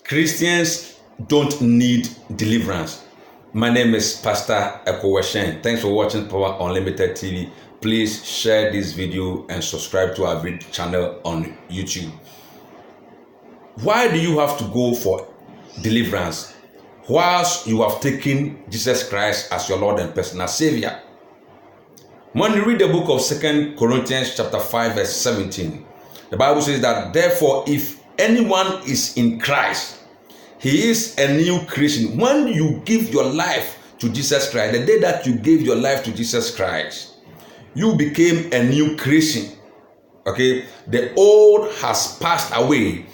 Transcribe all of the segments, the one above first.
Christians don't need deliverance. My name is Pastor Ekoweshen. Thanks for watching Power Unlimited TV. Please share this video and subscribe to our channel on YouTube. Why do you have to go for deliverance whilst you have taken Jesus Christ as your Lord and personal Savior? When you read the book of 2 Corinthians chapter 5 verse 17, the Bible says that therefore if anyone is in Christ, he is a new creation. When you give your life to Jesus Christ, the day that you gave your life to Jesus Christ, you became a new creation. Okay, the old has passed away.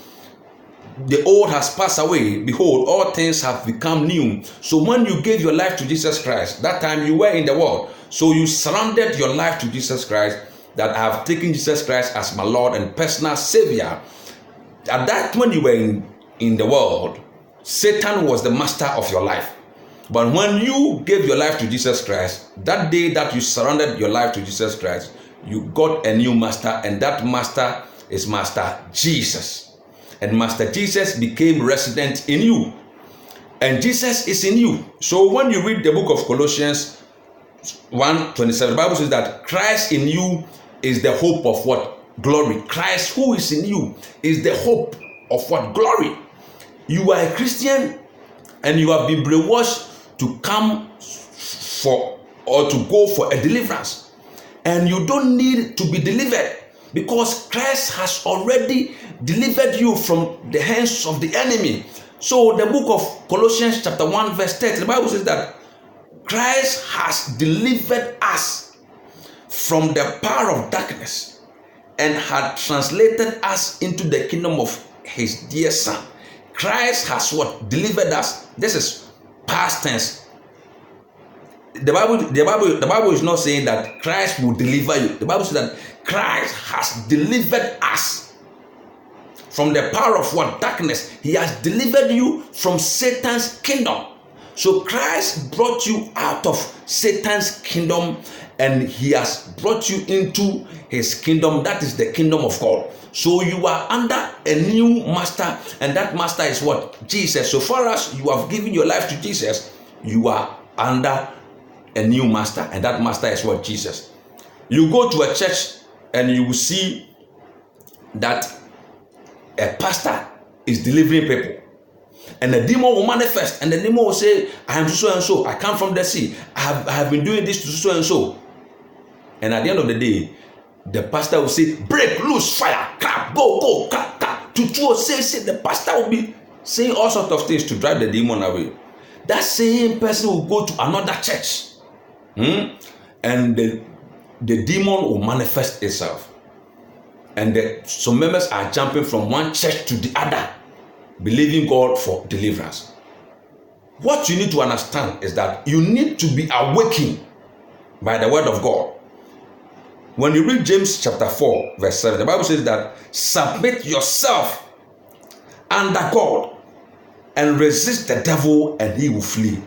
The old has passed away. Behold, all things have become new. So when you gave your life to Jesus Christ, that time you were in the world. So you surrendered your life to Jesus Christ, that I have taken Jesus Christ as my Lord and personal Savior. At that when you were in the world, Satan was the master of your life. But when you gave your life to Jesus Christ, that day that you surrendered your life to Jesus Christ, you got a new master, and that master is Master Jesus. And Master Jesus became resident in you. And Jesus is in you. So when you read the book of Colossians 1:27, the Bible says that Christ in you is the hope of what? Glory. Christ who is in you is the hope of what? Glory. You are a Christian and you have been brainwashed to come for or to go for a deliverance. And you don't need to be delivered because Christ has already delivered you from the hands of the enemy. So the book of Colossians chapter 1 verse 30, the Bible says that Christ has delivered us from the power of darkness and had translated us into the kingdom of his dear Son. Christ has what? Delivered us. This is past tense. The Bible is not saying that Christ will deliver you. The Bible says that Christ has delivered us from the power of what? Darkness. He has delivered you from Satan's kingdom. So Christ brought you out of Satan's kingdom and he has brought you into his kingdom. That is the kingdom of God. So you are under a new master, and that master is what? Jesus. So far as you have given your life to Jesus, you are under a new master, and that master is what? Jesus. You go to a church and you will see that a pastor is delivering people. And the demon will manifest, and the demon will say, I am so and so, I come from the sea, I have been doing this to so and so. And at the end of the day, the pastor will say, break, loose, fire, clap, go, clap, clap. To say, the pastor will be saying all sorts of things to drive the demon away. That same person will go to another church. And the demon will manifest itself. And some members are jumping from one church to the other, believing God for deliverance. What you need to understand is that you need to be awakened by the word of God. When you read James chapter 4 verse 7, the Bible says that submit yourself under God and resist the devil and he will flee.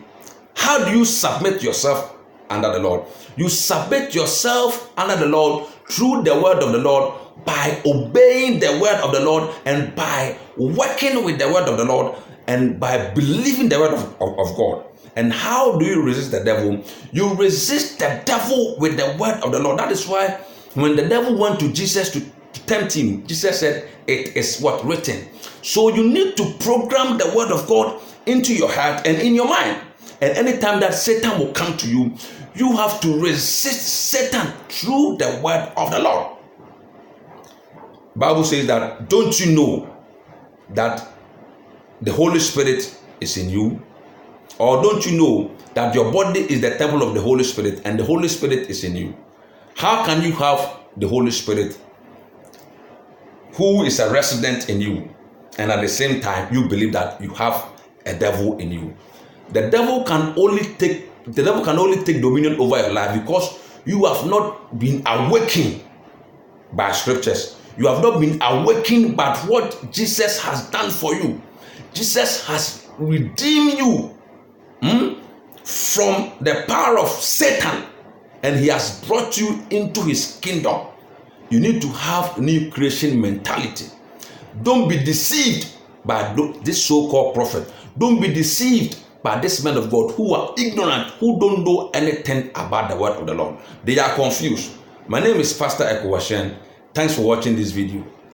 How do you submit yourself under the Lord? You submit yourself under the Lord through the word of the Lord, by obeying the word of the Lord and by working with the word of the Lord and by believing the word of God. And how do you resist the devil? You resist the devil with the word of the Lord. That is why when the devil went to Jesus to tempt him, Jesus said, it is what? Written. So you need to program the word of God into your heart and in your mind. And anytime that Satan will come to you, you have to resist Satan through the word of the Lord. Bible says that, don't you know that the Holy Spirit is in you? Or don't you know that your body is the temple of the Holy Spirit and the Holy Spirit is in you? How can you have the Holy Spirit who is a resident in you and at the same time you believe that you have a devil in you? The devil can only take dominion over your life because you have not been awakened by scriptures. You have not been awakened by what Jesus has done for you. Jesus has redeemed you from the power of Satan, and he has brought you into his kingdom. You need to have new creation mentality. Don't be deceived by this so-called prophet. Don't be deceived by this men of God who are ignorant, who don't know anything about the word of the Lord. They are confused. My name is Pastor Eko Washen. Thanks for watching this video.